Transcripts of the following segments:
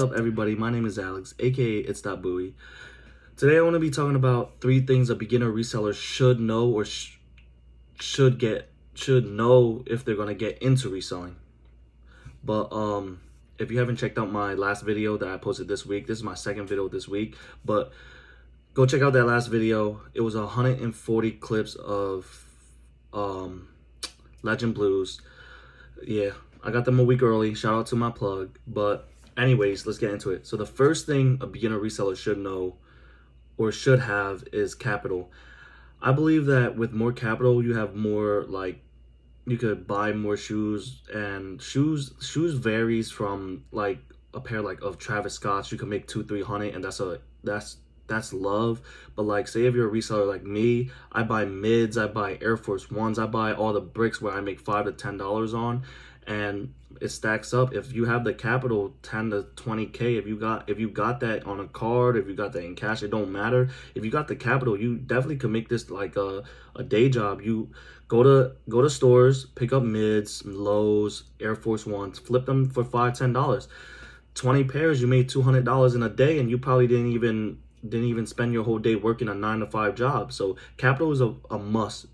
up, everybody? My name is Alex, aka It's That Buoy. Today I want to be talking about 3 things a beginner reseller should know or should know if they're gonna get into reselling. But if you haven't checked out my last video that I posted this week, this is my second video this week. But go check out that last video. It was 140 clips of Legend Blues. Yeah, I got them a week early. Shout out to my plug. But anyways, let's get into it. So the first thing a beginner reseller should know or should have is capital. I believe that with more capital, you have more, like, you could buy more shoes, and shoes varies from like a pair like of Travis Scott's. You can make 200-300, and that's love. But like, say if you're a reseller like me, I buy mids, I buy Air Force Ones, I buy all the bricks where I make $5 to $10 on, and it stacks up. If you have the capital, 10 to 20K, if you got that on a card, if you got that in cash, it don't matter. If you got the capital, you definitely can make this like a day job. You go to stores, pick up mids, lows, Air Force Ones, flip them for $5-10. 20 pairs, you made $200 in a day, and you probably didn't even spend your whole day working a 9-to-5 job. So capital is a must.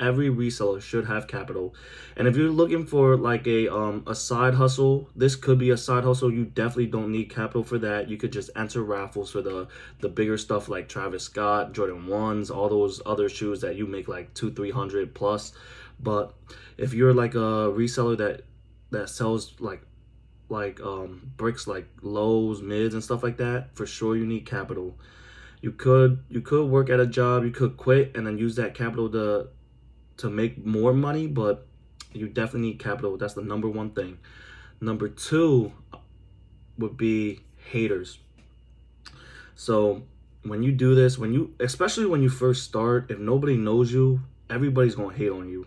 Every reseller should have capital. And if you're looking for like a side hustle, this could be a side hustle. You definitely don't need capital for that. You could just enter raffles for the bigger stuff like Travis Scott, Jordan 1s, all those other shoes that you make like 200-300 plus. But if you're like a reseller that sells like bricks like lows, mids, and stuff like that, for sure you need capital. You could work at a job, you could quit and then use that capital to make more money, but you definitely need capital. That's the number one thing. Number two would be haters. So when you do this, especially when you first start, if nobody knows you, everybody's gonna hate on you.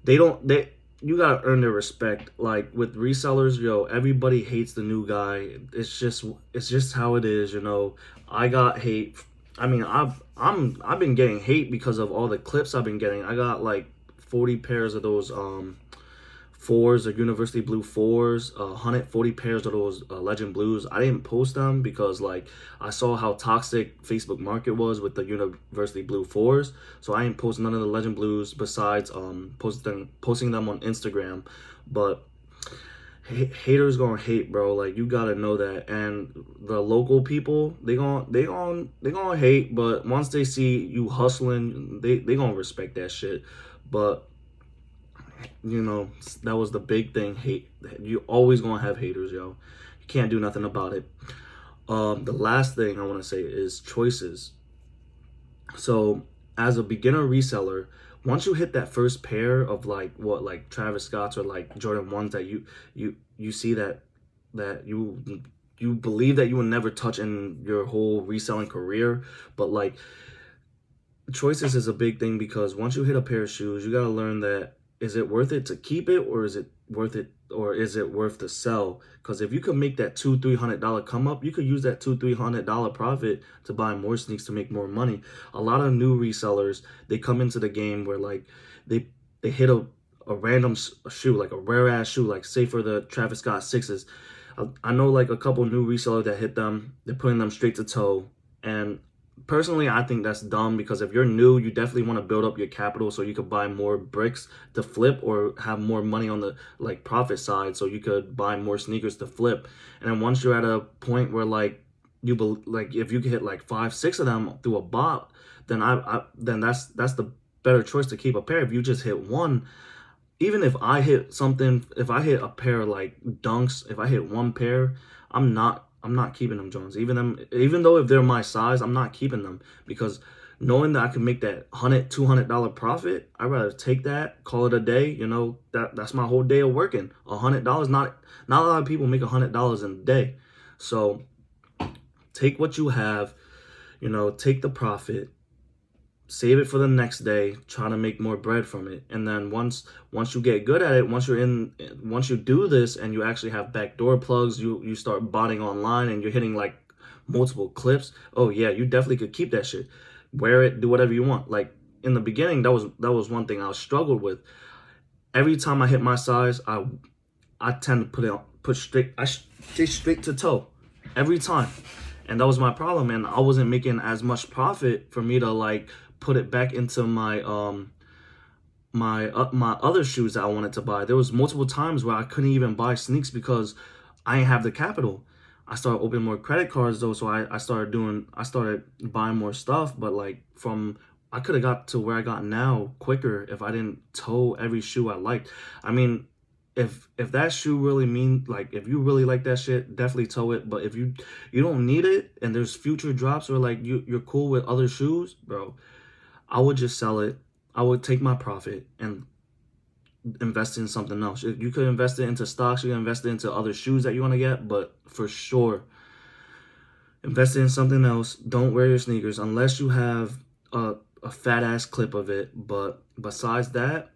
You gotta earn their respect. Like with resellers, yo, everybody hates the new guy. It's just how it is, you know. I got hate. I mean, I've been getting hate because of all the clips I've been getting. I got like 40 pairs of those fours, the University Blue fours, 140 pairs of those Legend Blues. I didn't post them because like I saw how toxic Facebook Market was with the University Blue fours. So I didn't post none of the Legend Blues besides posting them on Instagram. But haters gonna hate, bro. Like, you gotta know that. And the local people, they gonna hate, but once they see you hustling, they gonna respect that shit. But you know, that was the big thing. Hate, you always gonna have haters, yo. You can't do nothing about it. The last thing I want to say is choices. So as a beginner reseller, once you hit that first pair of like Travis Scott's or like Jordan 1s that you see that you believe that you will never touch in your whole reselling career, but like choices is a big thing, because once you hit a pair of shoes, you got to learn that, is it worth it to keep it, or is it worth to sell? Because if you could make that $200-300 come up, you could use that $200-300 profit to buy more sneaks to make more money. A lot of new resellers, they come into the game where like they hit a random shoe, like a rare ass shoe, like say for the Travis Scott 6s. I know like a couple new resellers that hit them, they're putting them straight to toe. And personally, I think that's dumb, because if you're new, you definitely want to build up your capital so you could buy more bricks to flip, or have more money on the like profit side so you could buy more sneakers to flip. And then once you're at a point where like if you could hit like 5-6 of them through a bot, then then that's the better choice to keep a pair. If you just hit one, even if I hit something, if I hit a pair like Dunks, if I hit one pair, I'm not keeping them, Jones. Even though if they're my size, I'm not keeping them, because knowing that I can make that $100-200 profit, I'd rather take that, call it a day. You know, that's my whole day of working. $100, not a lot of people make $100 in a day. So take what you have, you know, take the profit, save it for the next day, try to make more bread from it. And then once you get good at it, once you do this and you actually have backdoor plugs, you start botting online and you're hitting like multiple clips, oh yeah, you definitely could keep that shit. Wear it, do whatever you want. Like in the beginning, that was one thing I struggled with. Every time I hit my size, I tend to put straight, I stay straight to toe every time. And that was my problem. And I wasn't making as much profit for me to like put it back into my other shoes that I wanted to buy. There was multiple times where I couldn't even buy sneaks because I didn't have the capital. I started opening more credit cards though, so I started buying more stuff, but like I could have got to where I got now quicker if I didn't toe every shoe I liked. I mean, if that shoe really like if you really like that shit, definitely toe it. But if you don't need it and there's future drops or like you're cool with other shoes, bro, I would just sell it. I would take my profit and invest in something else. You could invest it into stocks, you can invest it into other shoes that you want to get, but for sure, invest it in something else. Don't wear your sneakers unless you have a fat ass clip of it. But besides that,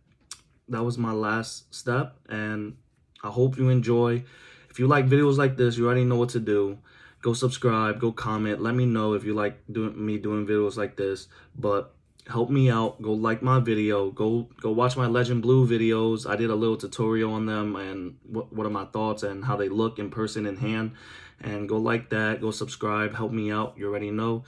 that was my last step, and I hope you enjoy. If you like videos like this, you already know what to do. Go subscribe, go comment, let me know if you like doing videos like this. But help me out, go like my video, go watch my Legend Blue videos. I did a little tutorial on them and what are my thoughts and how they look in person in hand. And go like that, go subscribe, help me out, you already know.